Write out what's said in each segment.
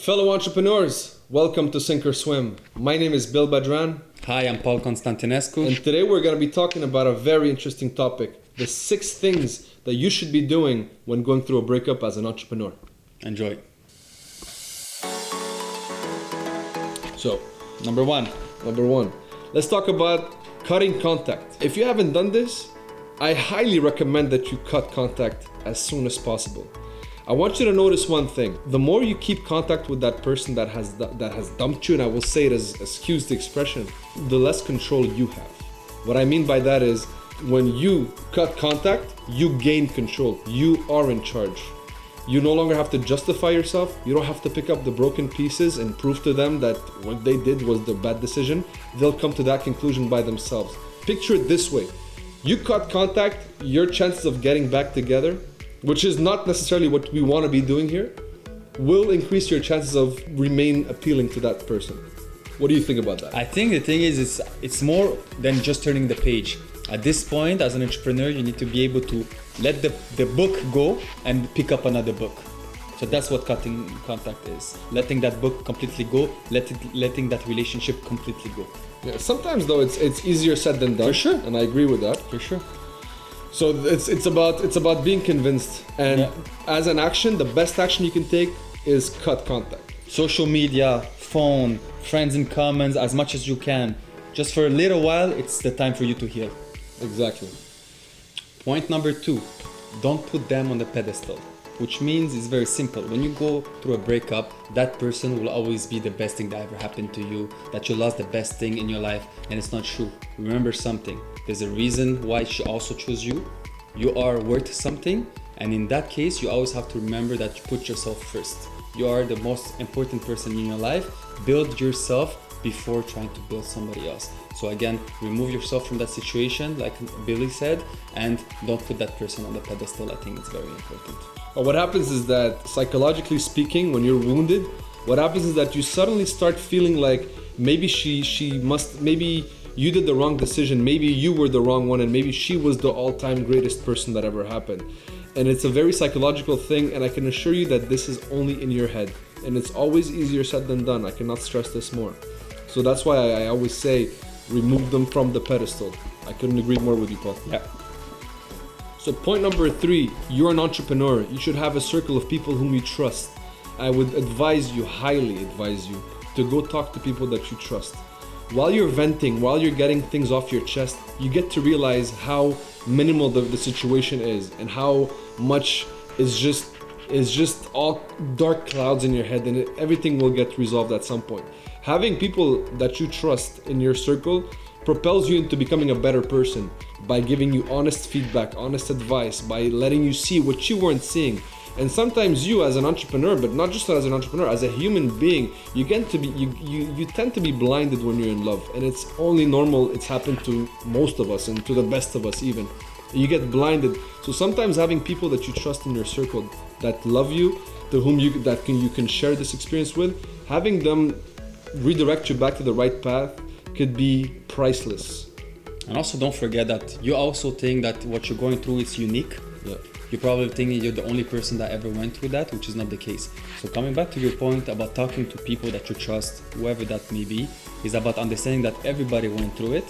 Fellow entrepreneurs, welcome to Sink or Swim. My name is Bill Badran. Hi, I'm Constantinescu. And today we're going to be talking about a very interesting topic. The 6 things that you should be doing when going through a breakup as an entrepreneur. Enjoy. So, Number one. Let's talk about cutting contact. If you haven't done this, I highly recommend that you cut contact as soon as possible. I want you to notice one thing. The more you keep contact with that person that has dumped you, and I will say it as excuse the expression, the less control you have. What I mean by that is when you cut contact, you gain control. You are in charge. You no longer have to justify yourself. You don't have to pick up the broken pieces and prove to them that what they did was the bad decision. They'll come to that conclusion by themselves. Picture it this way. You cut contact, your chances of getting back together, which is not necessarily what we want to be doing here, will increase your chances of remain appealing to that person. What do you think about that? I think the thing is, it's more than just turning the page. At this point, as an entrepreneur, you need to be able to let the book go and pick up another book. So that's what cutting contact is. Letting that book completely go, letting that relationship completely go. Yeah, sometimes though it's easier said than done. For sure. And I agree with that. For sure. So it's about being convinced, and as an action, the best action you can take is cut contact. Social media, phone, friends in commons, as much as you can. Just for a little while, it's the time for you to heal. Exactly. Point number 2, don't put them on the pedestal. Which means it's very simple. When you go through a breakup, that person will always be the best thing that ever happened to you, that you lost the best thing in your life, and it's not true. Remember something. There's a reason why she also chose you. You are worth something, and in that case, you always have to remember that you put yourself first. You are the most important person in your life. Build yourself before trying to build somebody else. So again, remove yourself from that situation, like Billy said, and don't put that person on the pedestal. I think it's very important. Well, what happens is that psychologically speaking, when you're wounded, what happens is that you suddenly start feeling like maybe maybe you did the wrong decision, maybe you were the wrong one, and maybe she was the all-time greatest person that ever happened. And it's a very psychological thing, and I can assure you that this is only in your head. And it's always easier said than done. I cannot stress this more. So that's why I always say, remove them from the pedestal. I couldn't agree more with you, Paul. Yeah. So point number 3, you're an entrepreneur. You should have a circle of people whom you trust. I would highly advise you, to go talk to people that you trust. While you're venting, while you're getting things off your chest, you get to realize how minimal the situation is and how much is just all dark clouds in your head, and everything will get resolved at some point. Having people that you trust in your circle propels you into becoming a better person by giving you honest feedback, honest advice, by letting you see what you weren't seeing. And sometimes you as an entrepreneur, but not just as an entrepreneur, as a human being, you tend to be blinded when you're in love. And it's only normal. It's happened to most of us and to the best of us even. You get blinded. So sometimes having people that you trust in your circle that love you, to whom you can share this experience with, having them redirect you back to the right path could be priceless. And also don't forget that you also think that what you're going through is unique. Yeah. You probably think you're the only person that ever went through that, which is not the case. So coming back to your point about talking to people that you trust, whoever that may be, is about understanding that everybody went through it.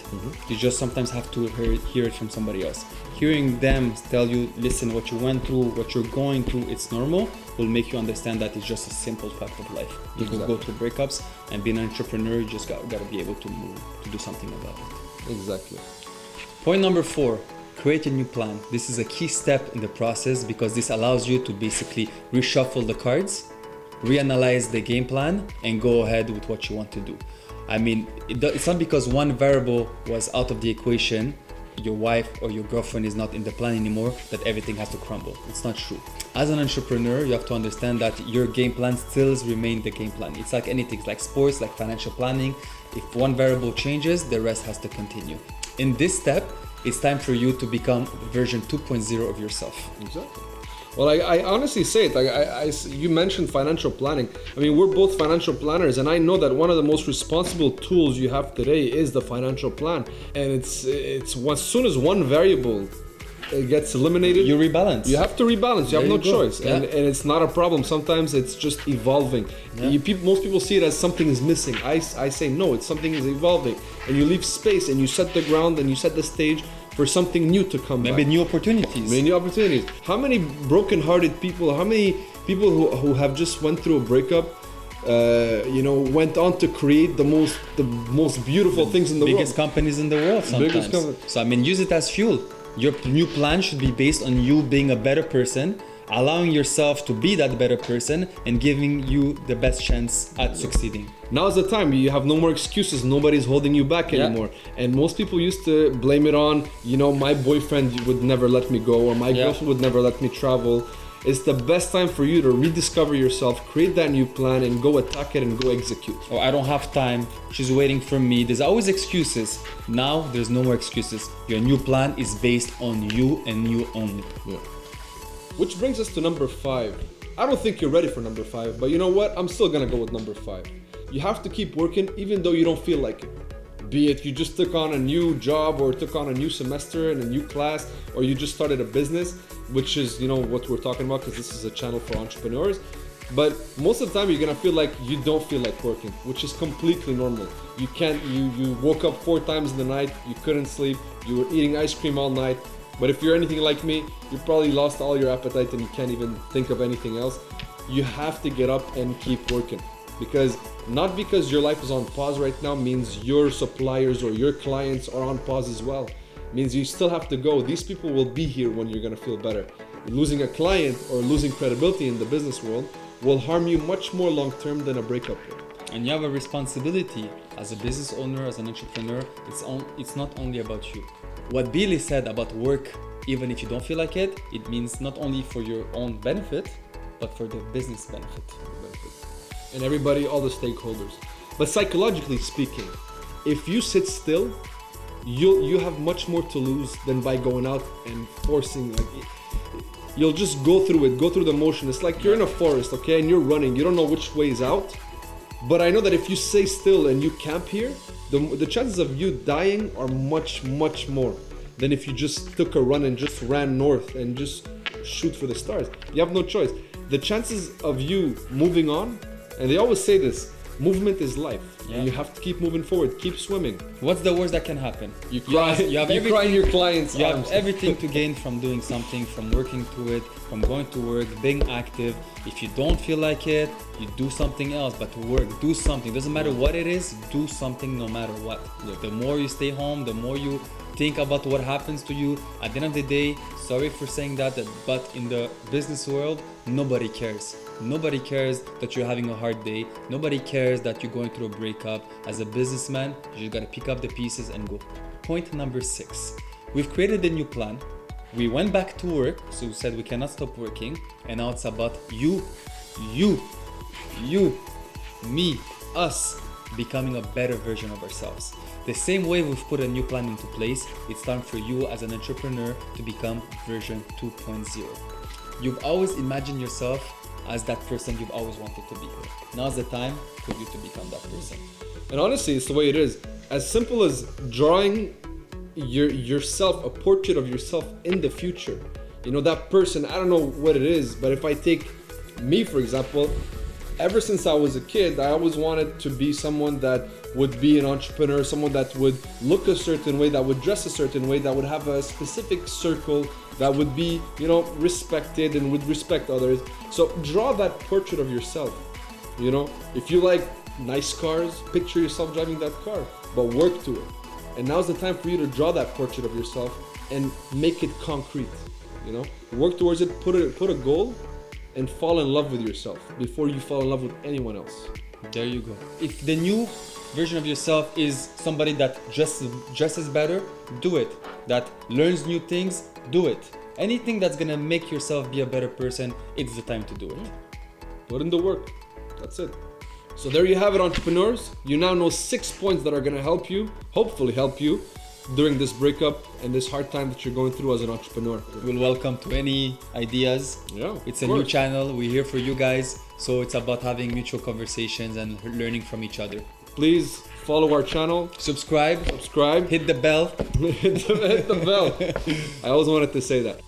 You just sometimes have to hear it from somebody else. Hearing them tell you, listen, what you went through, what you're going through, it's normal, will make you understand that it's just a simple fact of life. People go through breakups, and being an entrepreneur, you just gotta be able to do something about it. Exactly. Point number 4. Create a new plan. This is a key step in the process because this allows you to basically reshuffle the cards, reanalyze the game plan, and go ahead with what you want to do. I mean, it's not because one variable was out of the equation, your wife or your girlfriend is not in the plan anymore, that everything has to crumble. It's not true. As an entrepreneur, you have to understand that your game plan still remains the game plan. It's like anything, it's like sports, like financial planning. If one variable changes, the rest has to continue. In this step, it's time for you to become version 2.0 of yourself. Exactly. Well, I honestly say it. You mentioned financial planning. I mean, we're both financial planners, and I know that one of the most responsible tools you have today is the financial plan. And it's as soon as one variable gets eliminated, You rebalance. you have to rebalance. You have There no you go. choice, Yeah. and it's not a problem. Sometimes it's just evolving. Yeah. Most people see it as something is missing. I say no, it's something is evolving, and you leave space and you set the ground and you set the stage for something new to come. Maybe back. new opportunities. Many new opportunities. How many broken-hearted people? How many people who have just went through a breakup? Went on to create the most beautiful things in the biggest world. companies in the world sometimes. Biggest company. So I mean, use it as fuel. Your new plan should be based on you being a better person, allowing yourself to be that better person, and giving you the best chance at succeeding. Now's the time. You have no more excuses. Nobody's holding you back Yeah. anymore. And most people used to blame it on, my boyfriend would never let me go, or my girlfriend would never let me travel. It's the best time for you to rediscover yourself, create that new plan, and go attack it and go execute. Or I don't have time, she's waiting for me. There's always excuses. Now there's no more excuses. Your new plan is based on you and you only. Yeah. Which brings us to number 5. I don't think you're ready for number 5, but you know what? I'm still gonna go with number 5. You have to keep working even though you don't feel like it. Be it you just took on a new job, or took on a new semester and a new class, or you just started a business, which is what we're talking about, because this is a channel for entrepreneurs. But most of the time you're gonna feel like you don't feel like working, which is completely normal. You woke up 4 times in the night, you couldn't sleep, you were eating ice cream all night. But if you're anything like me, you probably lost all your appetite and you can't even think of anything else. You have to get up and keep working, because not because your life is on pause right now means your suppliers or your clients are on pause as well. It means you still have to go. These people will be here when you're gonna feel better. Losing a client or losing credibility in the business world will harm you much more long term than a breakup will. And you have a responsibility as a business owner, as an entrepreneur. It's not only about you. What Billy said about work, even if you don't feel like it, it means not only for your own benefit, but for the business benefit. And everybody, all the stakeholders. But psychologically speaking, if you sit still, you have much more to lose than by going out and forcing. You'll just go through the motion. It's like you're in a forest, okay, and you're running. You don't know which way is out. But I know that if you stay still and you camp here, the chances of you dying are much, much more than if you just took a run and just ran north and just shoot for the stars. You have no choice. The chances of you moving on, and they always say this, movement is life. Yeah. And you have to keep moving forward, keep swimming. What's the worst that can happen? You cry, you cry in your client's You have arms. everything to gain from doing something, from working through it, from going to work, being active. If you don't feel like it, you do something else, but work, do something. Doesn't matter what it is, do something no matter what. Yeah. The more you stay home, the more you think about what happens to you. At the end of the day, sorry for saying that, but in the business world, nobody cares. Nobody cares that you're having a hard day. Nobody cares that you're going through a breakup. As a businessman, you just gotta pick up the pieces and go. Point number 6. We've created a new plan. We went back to work, so we said we cannot stop working. And now it's about you, me, us, becoming a better version of ourselves. The same way we've put a new plan into place, it's time for you as an entrepreneur to become version 2.0. You've always imagined yourself as that person you've always wanted to be. Now's the time for you to become that person. And honestly, it's the way it is. As simple as drawing yourself, a portrait of yourself in the future. That person, I don't know what it is, but if I take me, for example, ever since I was a kid, I always wanted to be someone that would be an entrepreneur, someone that would look a certain way, that would dress a certain way, that would have a specific circle, that would be, respected and would respect others. So draw that portrait of yourself. If you like nice cars, picture yourself driving that car, but work to it. And now's the time for you to draw that portrait of yourself and make it concrete. Work towards it, put a goal, and fall in love with yourself before you fall in love with anyone else. There you go. If the new version of yourself is somebody that dresses better, do it. That learns new things, do it. Anything that's gonna make yourself be a better person, it's the time to do it. Put in the work. That's it. So there you have it, entrepreneurs. You now know 6 points that are gonna help you, hopefully help you, during this breakup and this hard time that you're going through as an entrepreneur. We'll welcome to any ideas. Yeah, It's a new channel. We're here for you guys. So it's about having mutual conversations and learning from each other. Please Follow our channel. Subscribe. Subscribe. Hit the bell. Hit the bell. I always wanted to say that.